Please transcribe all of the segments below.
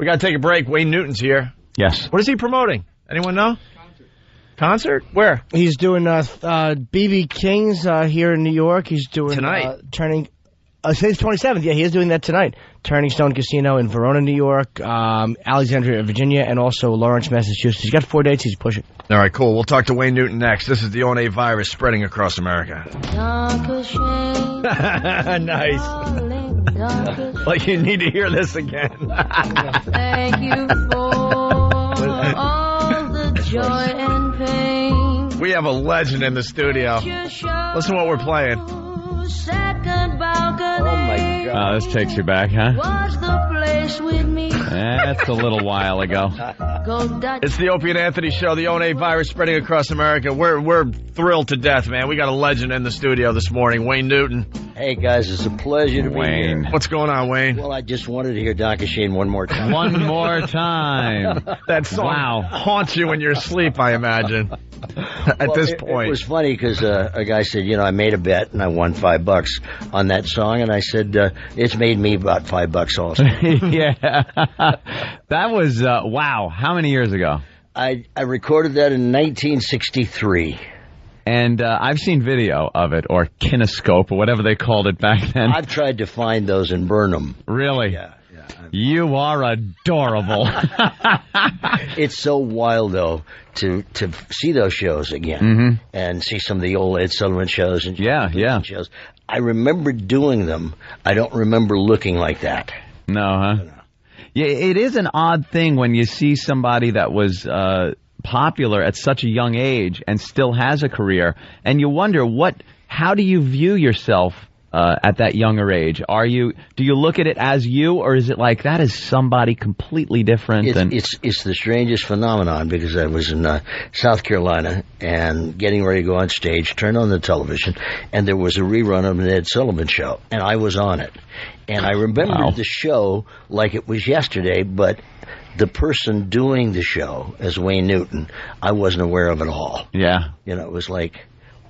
We got to take a break. Wayne Newton's here. Yes. What is he promoting? Anyone know? Concert? Where? He's doing B.B. King's here in New York. He's doing tonight. Turning. Today's 27th. Yeah, he is doing that tonight. Turning Stone Casino in Verona, New York, Alexandria, Virginia, and also Lawrence, Massachusetts. He's got 4 dates. He's pushing. All right, cool. We'll talk to Wayne Newton next. This is the ONA virus spreading across America. Nice. Like you need to hear this again. Thank you for all the joy and pain. We have a legend in the studio. Listen to what we're playing. Oh my God. This takes you back, huh? Was the place with me? That's a little while ago. It's the Opie and Anthony show, the ONA virus spreading across America. We're thrilled to death, man. We got a legend in the studio this morning, Wayne Newton. Hey, guys, it's a pleasure to be here. What's going on, Wayne? Well, I just wanted to hear Donkey Shane one more time. One more time. That song haunts you in your sleep, I imagine, at this point. It was funny because a guy said, I made a bet and I won $5 on that song. And I said, it's made me about $5 also. Yeah. That was, wow. How many years ago? I recorded that in 1963. And I've seen video of it, or kinescope, or whatever they called it back then. I've tried to find those and burn them. Really? Yeah. You are adorable. It's so wild, though, to see those shows again and see some of the old Ed Sullivan shows and shows. I remember doing them. I don't remember looking like that. No, huh? Yeah, it is an odd thing when you see somebody that was popular at such a young age and still has a career, and you wonder how do you view yourself at that younger age? Do you look at it as you, or is it like that is somebody completely different? It's the strangest phenomenon, because I was in South Carolina and getting ready to go on stage, turned on the television, and there was a rerun of an Ed Sullivan show, and I was on it. And I remembered the show like it was yesterday, but the person doing the show as Wayne Newton, I wasn't aware of at all. Yeah. It was like,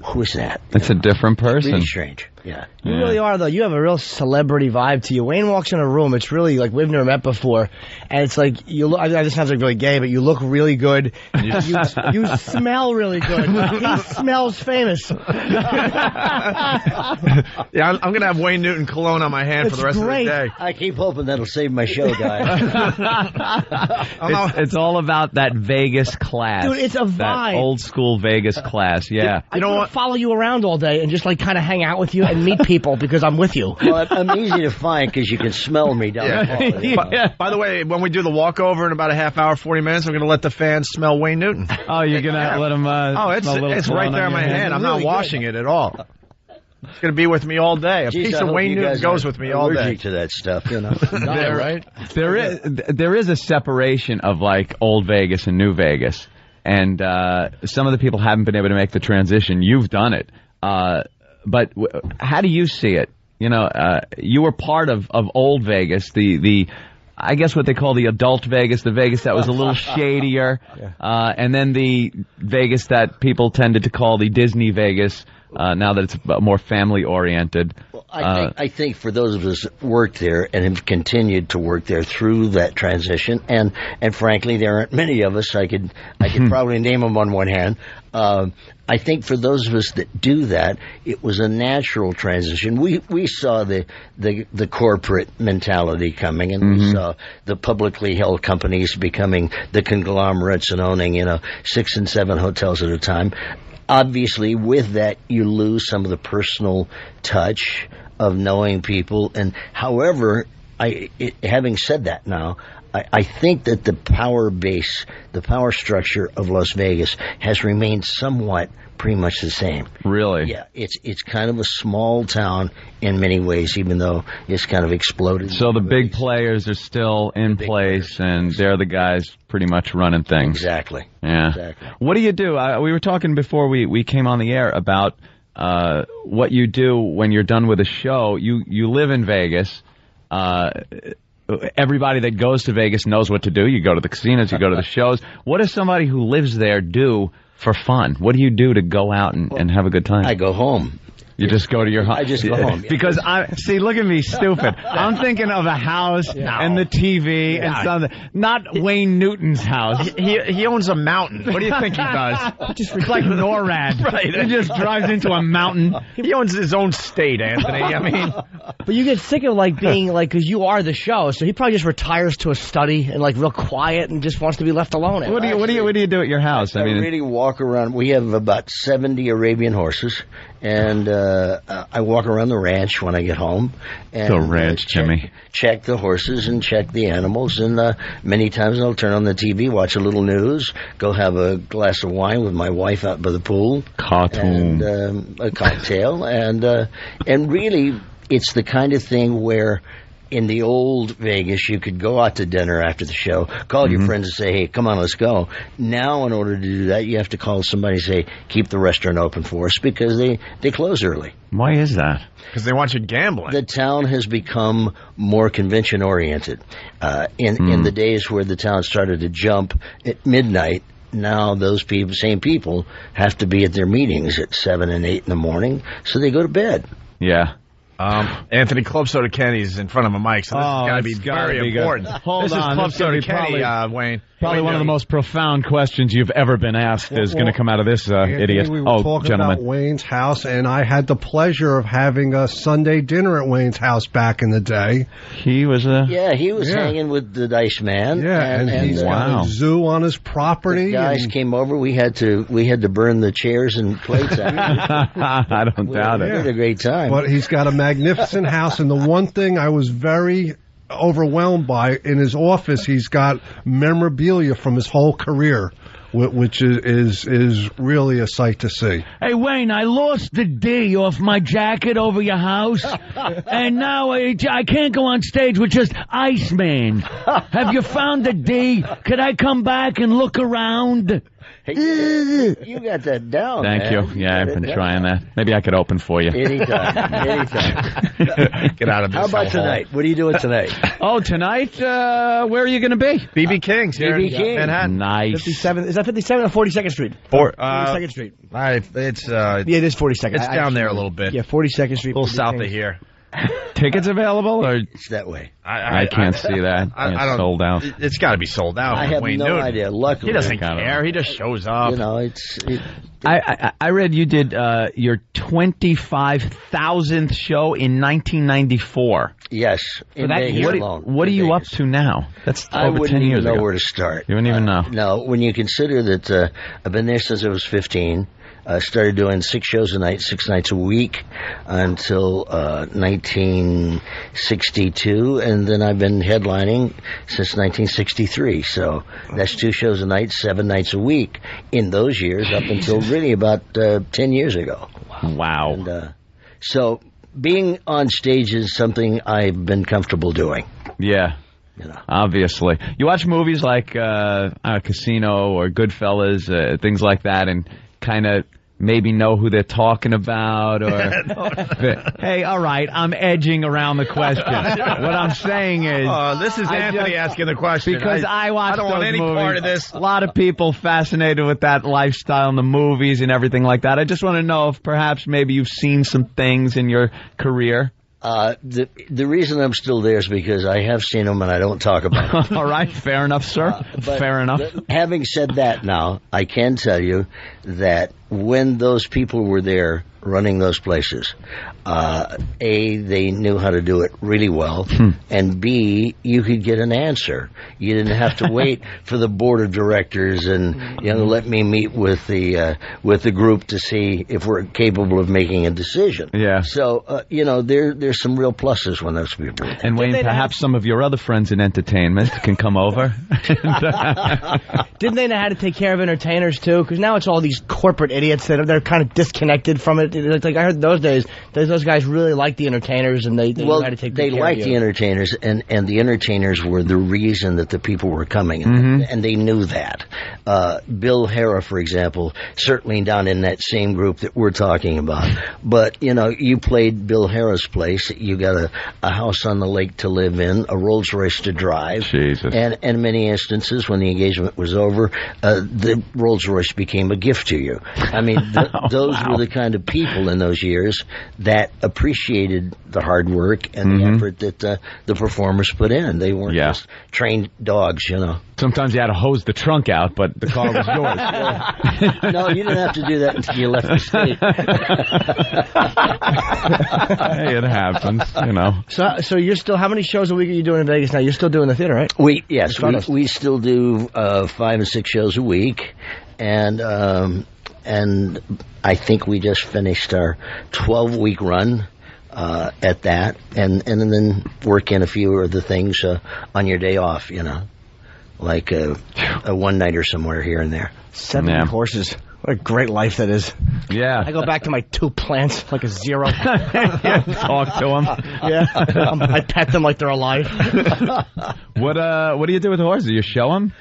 who is that? It's a different person. Really strange. Yeah. You really are, though. You have a real celebrity vibe to you. Wayne walks in a room, it's really like we've never met before, and it's like you look. This sounds like really gay, but you look really good. You smell really good. He smells famous. Yeah, I'm gonna have Wayne Newton cologne on my hand for the rest of the day. I keep hoping that'll save my show, guys. It's all about that Vegas class. Dude, it's a vibe. That old school Vegas class, yeah. I don't want to follow you around all day and just like kind of hang out with you and meet people because I'm with you. Well, I'm easy to find because you can smell me down the hall. By the way, when we do the walkover in about a half hour, 40 minutes, I'm going to let the fans smell Wayne Newton. Oh, you're going to let them it's right there in my hand. I'm not washing it at all. It's going to be with me all day. A piece of Wayne Newton goes with me all day. Allergic to that stuff, Right? There is a separation of like old Vegas and new Vegas. And some of the people haven't been able to make the transition. You've done it. But how do you see it? You were part of old Vegas, the I guess what they call the adult Vegas, the Vegas that was a little shadier, and then the Vegas that people tended to call the Disney Vegas, now that it's more family-oriented. Well, I think for those of us that worked there and have continued to work there through that transition, and frankly, there aren't many of us. I could probably name them on one hand. I think for those of us that do that, it was a natural transition. We saw the corporate mentality coming, and we saw the publicly held companies becoming the conglomerates and owning 6 and 7 hotels at a time. Obviously, with that, you lose some of the personal touch of knowing people. And however, having said that now, I think that the power base, the power structure of Las Vegas has remained somewhat pretty much the same. Really? Yeah. It's kind of a small town in many ways, even though it's kind of exploded. So the big players are still in place, and they're the guys pretty much running things. Exactly. Yeah. Exactly. What do you do? We were talking before we came on the air about what you do when you're done with a show. You live in Vegas. Everybody that goes to Vegas knows what to do. You go to the casinos, you go to the shows. What does somebody who lives there do for fun? What do you do to go out and have a good time? I go home. You just go to your home. I just go home. Because see, look at me, stupid. I'm thinking of a house and the TV and something. Not Wayne Newton's house. He owns a mountain. What do you think he does? It's like NORAD. Right. He just drives into a mountain. He owns his own state, Anthony. I mean, But you get sick of like being like, because you are the show, so he probably just retires to a study and like real quiet and just wants to be left alone. What do you do at your house? I really walk around. We have about 70 Arabian horses, and I walk around the ranch when I get home. And, The ranch, Jimmy. Check the horses and check the animals, and many times I'll turn on the TV, watch a little news, go have a glass of wine with my wife out by the pool, Cartoon. and a cocktail, and really, it's the kind of thing where in the old Vegas, you could go out to dinner after the show, call your friends and say, hey, come on, let's go. Now, in order to do that, you have to call somebody and say, keep the restaurant open for us, because they close early. Why is that? because they want you gambling. The town has become more convention-oriented. In the days where the town started to jump at midnight, now those same people have to be at their meetings at 7 and 8 in the morning, so they go to bed. Yeah. Anthony Club Soda Kenny's in front of a mic, so this has got to be very important. Hold this on, is Club this is gonna Soda be Kenny, Wayne. Probably one of the most profound questions you've ever been asked is going to come out of this idiot. We were talking gentlemen. about Wayne's house, and I had the pleasure of having a Sunday dinner at Wayne's house back in the day. He was a... Yeah, he was hanging with the Dice Man. Yeah, and he's got a zoo on his property. The guys came over. We had to burn the chairs and plates out. I don't doubt it. We had a great time. But he's got a magnificent house, and the one thing I was very overwhelmed by, in his office, he's got memorabilia from his whole career, which is really a sight to see. Hey, Wayne, I lost the D off my jacket over your house, and now I can't go on stage with just Iceman. Have you found the D? Could I come back and look around? Hey, you got that down. Thank man. you. Yeah, I've been trying that. Maybe I could open for you. Anytime. Get out of this. How about tonight? What are you doing tonight? Oh, tonight, where are you going to be? BB King's here BB in King. Manhattan. Nice. 57. Is that 57 or 42nd Street? 42nd Street. It's Yeah, it is 42nd. it's down there a little bit. Yeah, 42nd Street. A little BB south King's. of here. Tickets available? Or It's that way. I can't see that. I don't. Sold out. It's got to be sold out. I have Wayne no Newton. idea. Luckily, He doesn't I don't care. know. He just shows up. You know, I read you did your 25,000th show in 1994. yes. In That Vegas year? alone. What are In you up Vegas. to now? That's I over wouldn't 10 years even know ago. where to start. You wouldn't even know. No, when you consider that I've been there since I was 15. I started doing 6 shows a night, 6 nights a week, until 1962, and then I've been headlining since 1963. So that's 2 shows a night, 7 nights a week in those years, up until really about 10 years ago. Wow. And, so being on stage is something I've been comfortable doing. Yeah. You know. Obviously. You watch movies like Casino or Goodfellas, things like that, and kind of maybe know who they're talking about, or hey, all right, I'm edging around the question. What I'm saying is, this is Anthony asking the question. because I watch I don't want those any movies. part of this. A lot of people fascinated with that lifestyle in the movies and everything like that. I just want to know if perhaps maybe you've seen some things in your career. The reason I'm still there is because I have seen them and I don't talk about them. All right, fair enough, sir. But Fair enough. Having said that now, I can tell you that when those people were there running those places, A, they knew how to do it really well, and B, you could get an answer. You didn't have to wait for the board of directors and, let me meet with the group to see if we're capable of making a decision. Yeah. So, there's some real pluses when those people are there. And Wayne, perhaps some of your other friends in entertainment can come over. Didn't they know how to take care of entertainers too? Because now it's all these corporate idiots that they're kind of disconnected from it. It's like I heard those days, those guys really liked the entertainers, and they knew how to take they good care liked of the you. entertainers, and the entertainers were the reason that the people were coming, and they knew that. Bill Hara, for example, certainly down in that same group that we're talking about. But you played Bill Hara's place. You got a house on the lake to live in, a Rolls Royce to drive, Jesus. and in many instances, when the engagement was over, the Rolls Royce became a gift to you. I mean, those were the kind of people people in those years that appreciated the hard work and the effort that the performers put in. They weren't just trained dogs, you know. Sometimes you had to hose the trunk out, but the car was yours. No, you didn't have to do that until you left the state. Hey, it happens, you know. So you're still, how many shows a week are you doing in Vegas now? You're still doing the theater, right? We still do 5 and 6 shows a week, and I think we just finished our 12-week run at that, and then work in a few of the things on your day off, you know, like a one-nighter somewhere here and there. 70 horses. What a great life that is. Yeah. I go back to my 2 plants like a zero. Talk to them. Yeah. I pet them like they're alive. What do you do with the horses? Do you show them?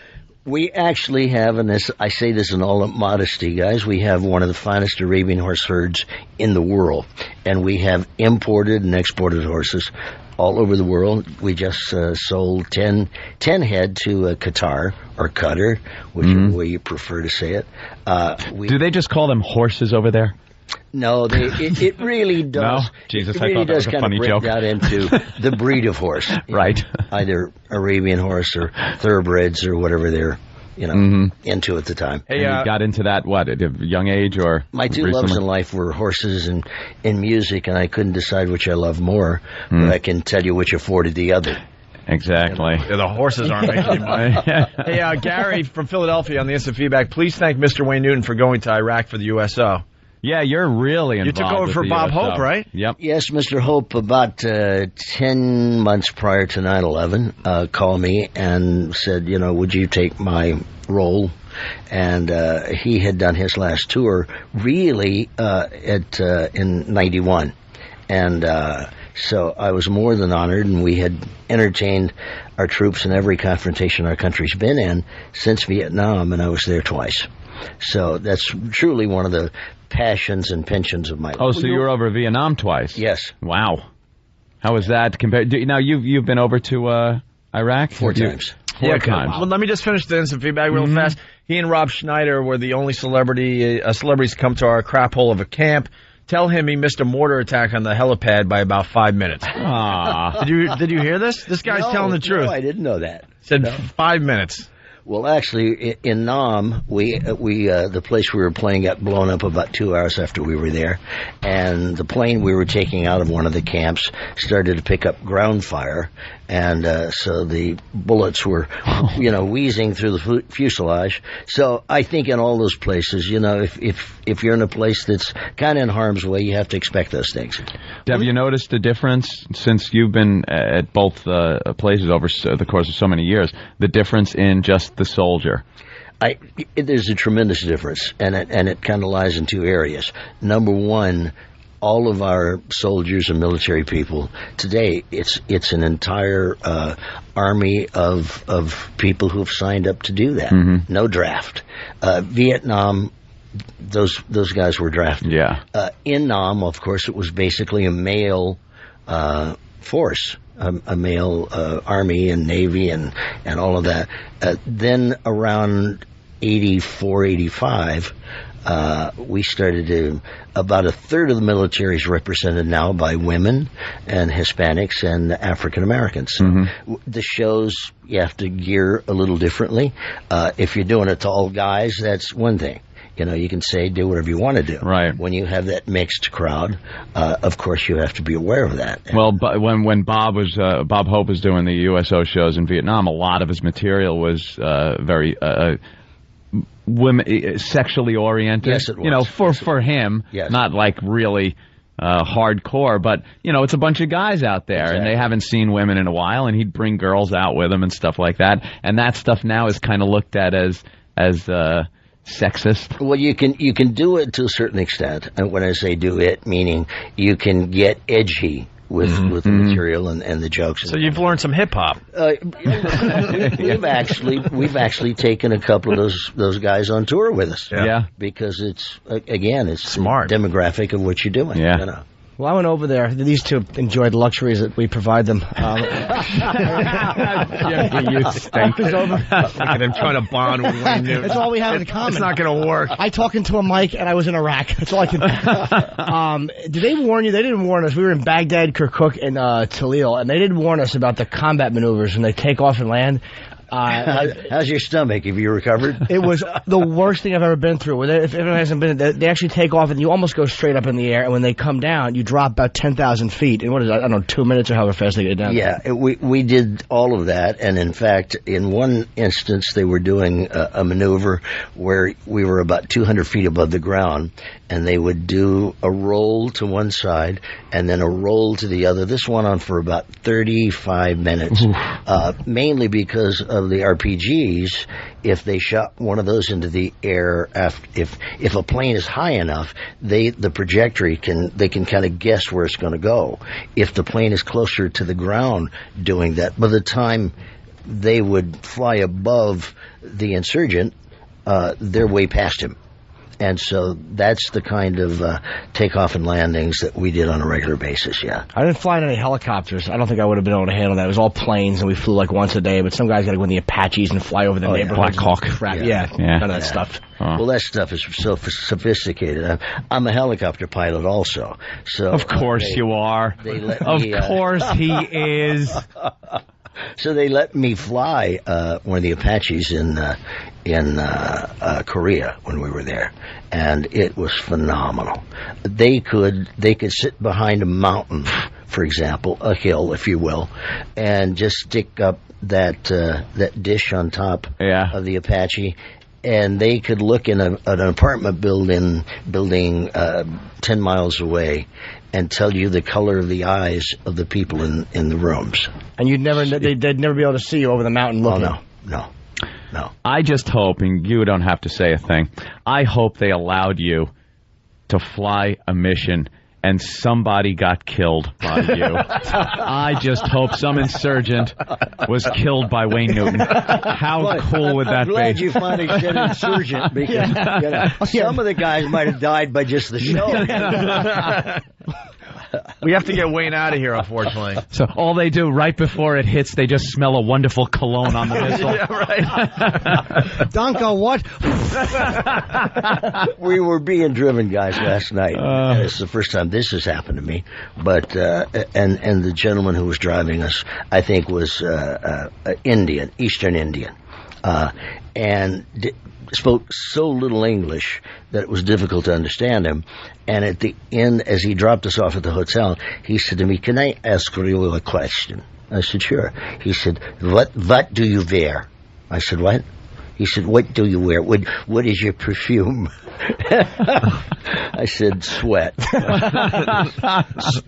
We actually have, and I say this in all modesty, guys, we have one of the finest Arabian horse herds in the world. And we have imported and exported horses all over the world. We just sold 10 head to Qatar, or Qatar, whichever way you prefer to say it. Do they just call them horses over there? No, it really does. No? Jesus, it really I thought that was a funny joke. Break out into the breed of horse. Right. Either Arabian horse or thoroughbreds or whatever they're, into at the time. Hey, you got into that, at a young age or? My two loves in life were horses and music, and I couldn't decide which I loved more, but I can tell you which afforded the other. Exactly. Yeah, the horses aren't making money. Hey, Gary from Philadelphia on the instant feedback. Please thank Mr. Wayne Newton for going to Iraq for the USO. Yeah, you're really involved. You took over for Bob Hope, right? Yep. Yes, Mr. Hope, about 10 months prior to 9/11, called me and said, would you take my role? And he had done his last tour really in 91. And so I was more than honored, and we had entertained our troops in every confrontation our country's been in since Vietnam, and I was there twice. So that's truly one of the passions and pensions of my life. Oh, so you were over Vietnam twice? Yes. Wow. How was that compared? Now you've been over to Iraq 4 times. Four times. Well, let me just finish the instant feedback real fast. He and Rob Schneider were the only celebrities to come to our crap hole of a camp. Tell him he missed a mortar attack on the helipad by about 5 minutes. Did you hear this? This guy's telling the truth. No, I didn't know that. Said 5 minutes. Well, actually, in Nam, the place we were playing got blown up about 2 hours after we were there, and the plane we were taking out of one of the camps started to pick up ground fire, and so the bullets were, wheezing through the fuselage. So I think in all those places, if you're in a place that's kind of in harm's way, you have to expect those things. Have you noticed a difference since you've been at both places over the course of so many years? The difference in just the soldier? There's a tremendous difference, and it kind of lies in 2 areas. Number one, all of our soldiers and military people today, it's an entire army of people who've signed up to do that. No draft. Vietnam, those guys were drafted. Yeah. In Nam, of course, it was basically a male force. A male army and navy and all of that. Then around 84, 85, we started to, about a third of the military is represented now by women and Hispanics and African Americans. So the shows, you have to gear a little differently. If you're doing it to all guys, that's one thing. You can say, do whatever you want to do. Right. When you have that mixed crowd, of course you have to be aware of that. Well, but when Bob Hope was doing the USO shows in Vietnam, a lot of his material was very women, sexually oriented. Yes, it was. For him, not like really hardcore, but it's a bunch of guys out there, and they haven't seen women in a while, and he'd bring girls out with him and stuff like that, and that stuff now is kind of looked at as sexist. Well, you can do it to a certain extent, and when I say do it, meaning you can get edgy with the material and the jokes. So you've learned some hip hop. We've actually taken a couple of those guys on tour with us. Yeah. Because it's smart demographic of what you're doing. Yeah. Well, I went over there. These two enjoy the luxuries that we provide them. You stink. Look at him trying to bond with Wayne Newton. That's all we have in common. It's not going to work. I talk into a mic, and I was in Iraq. That's all I can. Did they warn you? They didn't warn us. We were in Baghdad, Kirkuk, and Talil, and they didn't warn us about the combat maneuvers when they take off and land. How's your stomach? Have you recovered? It was the worst thing I've ever been through. If anyone hasn't been, they actually take off and you almost go straight up in the air. And when they come down, you drop about 10,000 feet. And what is that? I don't know, 2 minutes or however fast they get down. Yeah, we did all of that. And in fact, in one instance, they were doing a maneuver where we were about 200 feet above the ground. And they would do a roll to one side and then a roll to the other. This went on for about 35 minutes, mainly because of the RPGs. If they shot one of those into the air, if a plane is high enough, the trajectory they can kind of guess where it's going to go. If the plane is closer to the ground doing that, by the time they would fly above the insurgent, they're way past him. And so that's the kind of takeoff and landings that we did on a regular basis, yeah. I didn't fly in any helicopters. I don't think I would have been able to handle that. It was all planes, and we flew like once a day. But some guys got to go in the Apaches and fly over the neighborhood. Black Hawk. Yeah, none of that stuff. Well, that stuff is so sophisticated. I'm a helicopter pilot also. So of course you are. Of course he is. So they let me fly one of the Apaches in Korea when we were there, and it was phenomenal. They could sit behind a mountain, for example, a hill, if you will, and just stick up that dish on top of the Apache. And they could look in an apartment building 10 miles away and tell you the color of the eyes of the people in the rooms. And they'd never be able to see you over the mountain looking. Oh, no. I just hope, and you don't have to say a thing, I hope they allowed you to fly a mission and somebody got killed by you. I just hope some insurgent was killed by Wayne Newton. How cool would that be? I'm glad you finally said insurgent, because some of the guys might have died by just the show. We have to get Wayne out of here, unfortunately. So all they do right before it hits, they just smell a wonderful cologne on the missile. Yeah, right. Donko, what? We were being driven, guys, last night. It's the first time this has happened to me. But and the gentleman who was driving us, I think, was Indian, Eastern Indian, and spoke so little English that it was difficult to understand him. And at the end, as he dropped us off at the hotel, he said to me, "Can I ask you a question?" I said, "Sure." He said, "What do you wear?" I said, "What?" He said, "What do you wear? What is your perfume?" I said, "Sweat."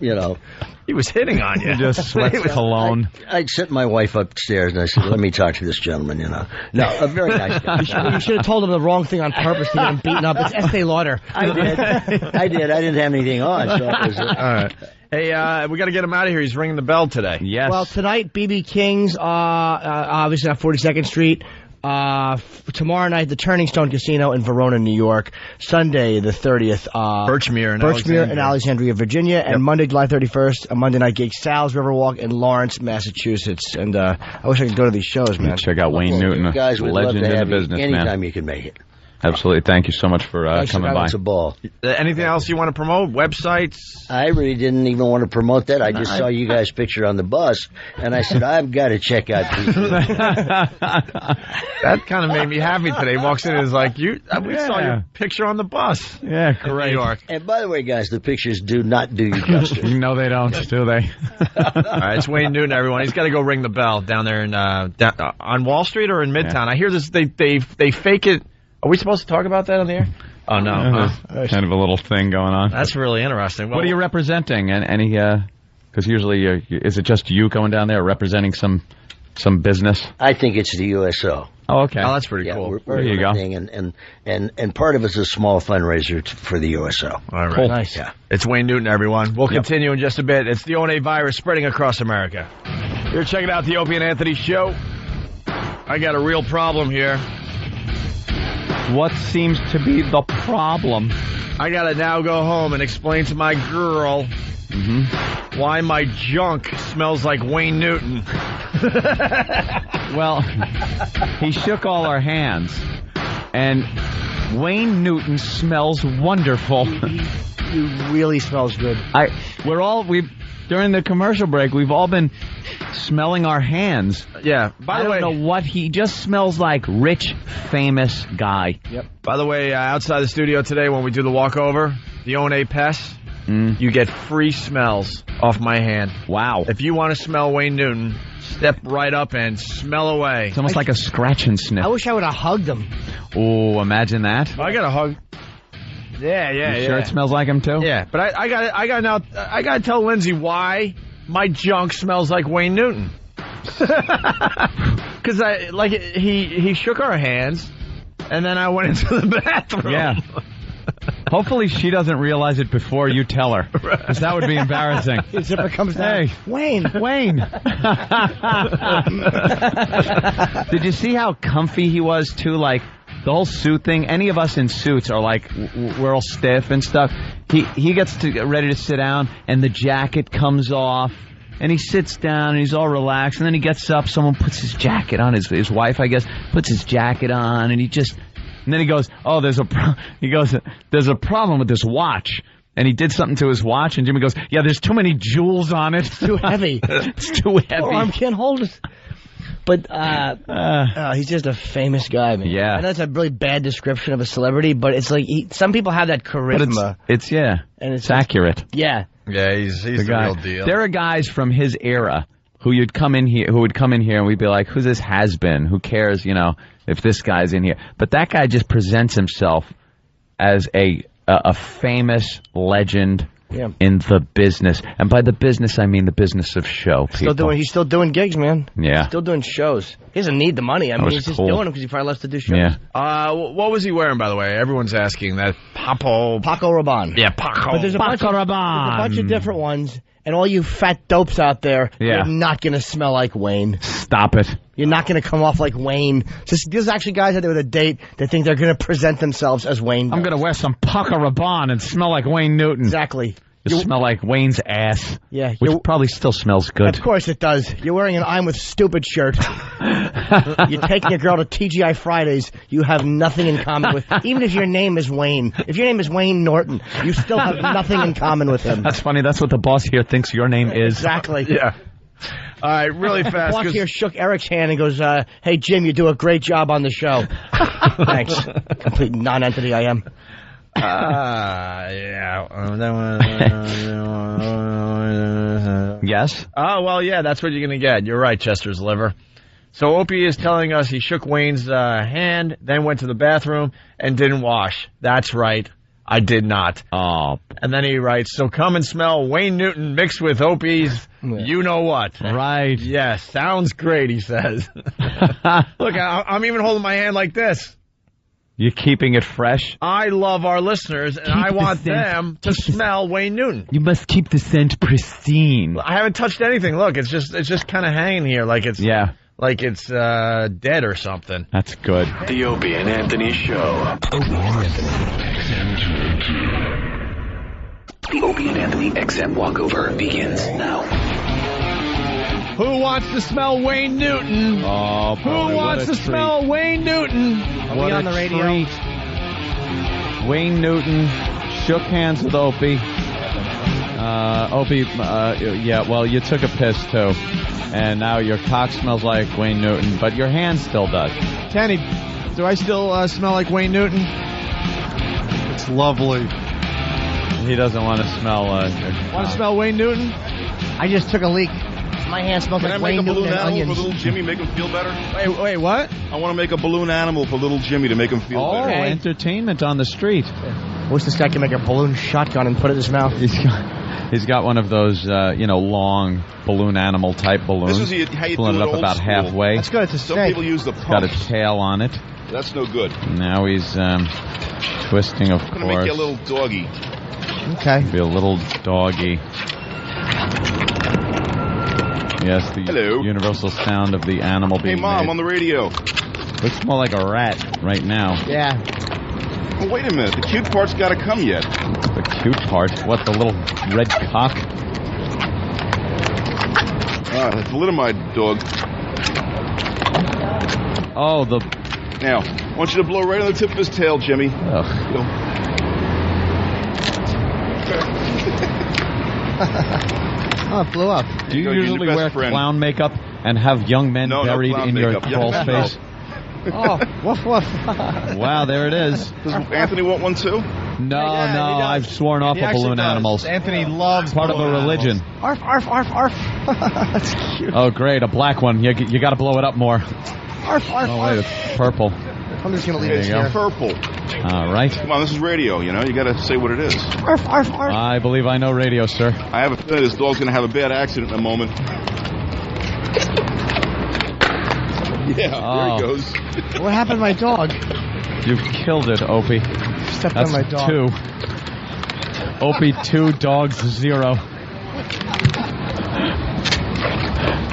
You know. He was hitting on you. Just sweat cologne. I'd sent my wife upstairs and I said, "Let me talk to this gentleman," you know. No, a very nice guy. You should have told him the wrong thing on purpose to get him beaten up. It's Estee Lauder. I did. I didn't have anything on. So it was, all right. Hey, we got to get him out of here. He's ringing the bell today. Yes. Well, tonight, B.B. King's, obviously on 42nd Street. Tomorrow night, the Turning Stone Casino in Verona, New York. Sunday, the 30th, Birchmere in Alexandria, Virginia. And Monday, July 31st, a Monday night gig, Sal's Riverwalk in Lawrence, Massachusetts. And I wish I could go to these shows, man. Check out Wayne Newton, guys, a we'd love legend to in have the business, you man. anytime you can make it. Absolutely. Thank you so much for coming by. It's a ball. Anything else you want to promote? Websites? I really didn't even want to promote that. I just saw you guys' picture on the bus, and I said, I've got to check out these. That kind of made me happy today. He walks in and is like, we saw your picture on the bus. Yeah, great. New York. And by the way, guys, the pictures do not do you justice. No, they don't, do they? All right, it's Wayne Newton, everyone. He's got to go ring the bell down there in on Wall Street or in Midtown. I hear this. They fake it. Are we supposed to talk about that on the air? Oh, no. Kind of a little thing going on. That's really interesting. Well, what are you representing? Any? Because usually, is it just you going down there representing some business? I think it's the USO. Oh, okay. Oh, that's pretty cool. There you go. And part of it's a small fundraiser for the USO. All right. Cool. Nice. Yeah. It's Wayne Newton, everyone. We'll continue in just a bit. It's the O&A virus spreading across America. You're checking out the Opie and Anthony show. I got a real problem here. What seems to be the problem? I gotta now go home and explain to my girl why my junk smells like Wayne Newton. Well, he shook all our hands, and Wayne Newton smells wonderful. He really smells good. During the commercial break, we've all been smelling our hands. Yeah. By the way, I don't know what he just smells like. Rich, famous guy. Yep. By the way, outside the studio today, when we do the walkover, the O&A Pest, you get free smells off my hand. Wow. If you want to smell Wayne Newton, step right up and smell away. It's almost like a scratch and sniff. I wish I would have hugged him. Oh, imagine that. I got a hug. Yeah. You sure it smells like him too? Yeah, but I got to tell Lindsay why my junk smells like Wayne Newton. Because he shook our hands, and then I went into the bathroom. Yeah. Hopefully she doesn't realize it before you tell her, because that would be embarrassing. His zipper comes down. Hey, Wayne. Did you see how comfy he was too? Like the whole suit thing. Any of us in suits are like we're all stiff and stuff. He gets ready to sit down, and the jacket comes off. And he sits down, and he's all relaxed, and then he gets up, someone puts his jacket on, his wife, I guess, puts his jacket on, and then he goes, oh, there's a problem with this watch. And he did something to his watch, and Jimmy goes, yeah, there's too many jewels on it. It's too heavy. It's too heavy. Poor arm can't hold it. But he's just a famous guy, man. Yeah. I know that's a really bad description of a celebrity, but it's like some people have that charisma. But it's accurate. Yeah. Yeah, he's the real deal. There are guys from his era who would come in here, and we'd be like, who's this has-been? Who cares, if this guy's in here? But that guy just presents himself as a famous legend in the business. And by the business, I mean the business of show people. He's still doing gigs, man. Yeah. He's still doing shows. He doesn't need the money. I mean, he's just doing them because he probably loves to do shows. Yeah. What was he wearing, by the way? Everyone's asking that. Paco Rabanne. Yeah, Paco. But there's a bunch of different ones, and all you fat dopes out there, you're not going to smell like Wayne. Stop it. You're not going to come off like Wayne. There's actually guys out there with a date that think they're going to present themselves as Wayne. I'm going to wear some Paco Rabanne and smell like Wayne Newton. Exactly. You smell like Wayne's ass. Yeah. Which probably still smells good. Of course it does. You're wearing an I'm with stupid shirt. You're taking a girl to TGI Fridays. You have nothing in common with... Even if your name is Wayne. If your name is Wayne Norton, you still have nothing in common with him. That's funny. That's what the boss here thinks your name is. Exactly. Yeah. All right, really fast. The boss here shook Eric's hand and goes, hey, Jim, you do a great job on the show. Thanks. Complete non-entity I am. Yes? Oh, well, yeah, that's what you're going to get. You're right, Chester's liver. So Opie is telling us he shook Wayne's hand, then went to the bathroom, and didn't wash. That's right. I did not. Oh. And then he writes, so come and smell Wayne Newton mixed with Opie's you-know-what. Right. Yes, sounds great, he says. Look, I'm even holding my hand like this. You're keeping it fresh? I love our listeners, and I want them to smell Wayne Newton. You must keep the scent pristine. I haven't touched anything. Look, it's just kind of hanging here like it's dead or something. That's good. The Opie and Anthony Show. Opie and Anthony. The Opie and Anthony XM walkover begins now. Who wants to smell Wayne Newton? Oh, boy, who wants to smell Wayne Newton? Are we on the radio? Treat. Wayne Newton shook hands with Opie. Opie, well, you took a piss, too. And now your cock smells like Wayne Newton, but your hand still does. Kenny, do I still smell like Wayne Newton? It's lovely. He doesn't want to smell... Want to smell Wayne Newton? I just took a leak. My hand smells like Wayne Newton and onions. For little Jimmy, make him feel better? Wait, what? I want to make a balloon animal for little Jimmy to make him feel better. Oh, entertainment on the street. Wish this guy could make a balloon shotgun and put it in his mouth. He's got one of those, long balloon animal type balloons. This is how you pulling do it it up old about school. halfway. That's good. It's a Some snake. people use the It's got a pumps. tail on it. That's no good. Now he's twisting, of I'm going to make course. you a little doggy. Okay. Be a little doggy. Yes, the universal sound of the animal being Hey, Mom, made. on the radio. Looks more like a rat right now. Yeah. Well, wait a minute. The cute part's got to come yet. The cute part. What, the little red cock? Thalidomide dog. Oh, the... Now, I want you to blow right on the tip of his tail, Jimmy. Ugh. Go. Oh, it blew up. Do you You're your usually best wear friend. clown makeup and have young men No, buried clown in your makeup. crawl Yeah. space? Oh, woof woof. Wow, there it is. Does Anthony want one too? No, Yeah, he does. I've sworn off He of actually balloon does. animals. Anthony loves Part of a balloon religion. Arf, arf, arf, arf. That's cute. Oh, great, a black one. You got to blow it up more. Arf, arf, Oh, wait, arf. it's purple. I'm just going to leave There this you go. here. Purple. All right. Come on, this is radio, you know? You gotta say what it is. Arf, arf, arf. I believe I know radio, sir. I have a feeling this dog's gonna have a bad accident in a moment. Yeah, Oh. there he goes. What happened to my dog? You've killed it, Opie. Stepped That's on my dog. 2. Opie 2, dogs 0.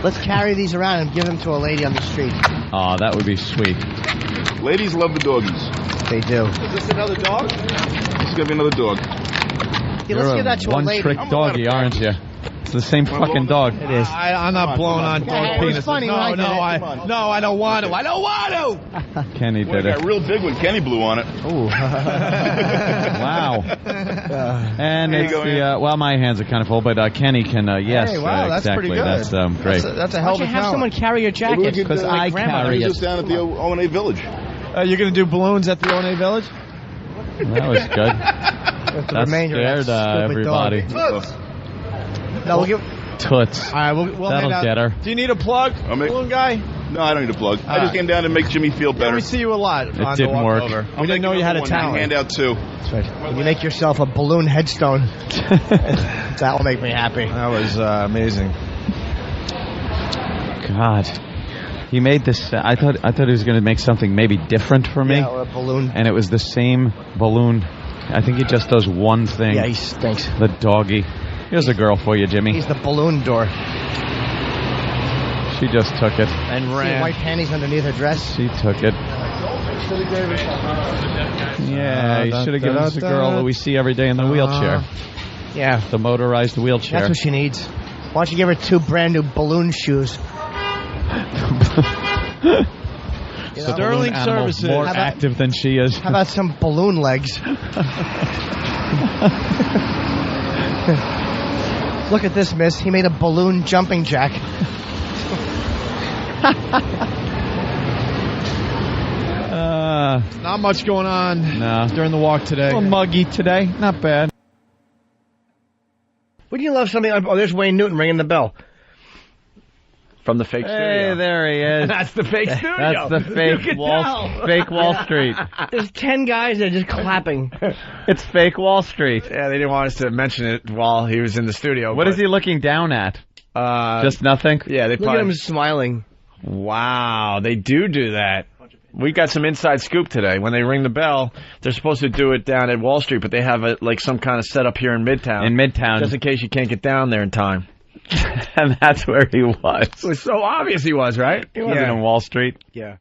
Let's carry these around and give them to a lady on the street. Oh, that would be sweet. Ladies love the doggies. They do. This is gonna be another dog. Yeah, let's give that to a lady. one-trick doggy, aren't you? It's the same fucking dog. It is. I'm not blowing on dog It was penises. funny when I did it. I don't want to. I don't want to. Kenny Boy, did it got it. real big when Kenny blew on it. Ooh. Wow. And There you it's go, the, well, my hands are kind of full, but Kenny can, yes, Hey, wow, that's exactly. pretty good. That's great. That's a Why hell don't of you a have someone carry your Maybe we jacket? could, Because I grandmother carry do it. this down at the O&A Village. You're going to do balloons at the O&A Village? That was good. The That remainder of scared that stupid everybody. dog. No, we'll give. Toots. All right, we'll That'll hand out. get her. Do you need a plug, I'll make- balloon guy? No, I don't need a plug. I just right. came down to make Jimmy feel Yeah, better. we see you a lot. on the didn't walk work. over. I'll We didn't make know you had a another one and talent. hand out two. That's right. When you make yourself a balloon headstone, that will make me happy. That was amazing. God. He made this, I thought he was going to make something maybe different for me. Yeah, or a balloon. And it was the same balloon. I think he just does one thing. Yeah, he stinks. The doggy. Here's a girl for you, Jimmy. He's the balloon door. She just took it. And See ran. white panties underneath her dress. She took it. Yeah, you should have given us a girl that we see every day in the wheelchair. Yeah, The motorized wheelchair. that's what she needs. Why don't you give her 2 brand new balloon shoes? You know? Sterling Balloon animal, Services. more How about- active than she is. How about some balloon legs? Look at this, miss. He made a balloon jumping jack. Not much going on No. during the walk today. A little muggy today. Not bad. Wouldn't you love something like, oh, there's Wayne Newton ringing the bell. From the fake Hey, studio. there he is. That's the fake studio. That's the fake Wall Street. There's 10 guys that are just clapping. It's fake Wall Street. Yeah, they didn't want us to mention it while he was in the studio. What is he looking down at? Just nothing? Yeah, they Look at probably. him smiling. Wow, they do that. We got some inside scoop today. When they ring the bell, they're supposed to do it down at Wall Street, but they have it like some kind of setup here in Midtown. In Midtown. just in case you can't get down there in time. And that's where he was. It was so obvious he was, right? He wasn't in Wall Street. Yeah.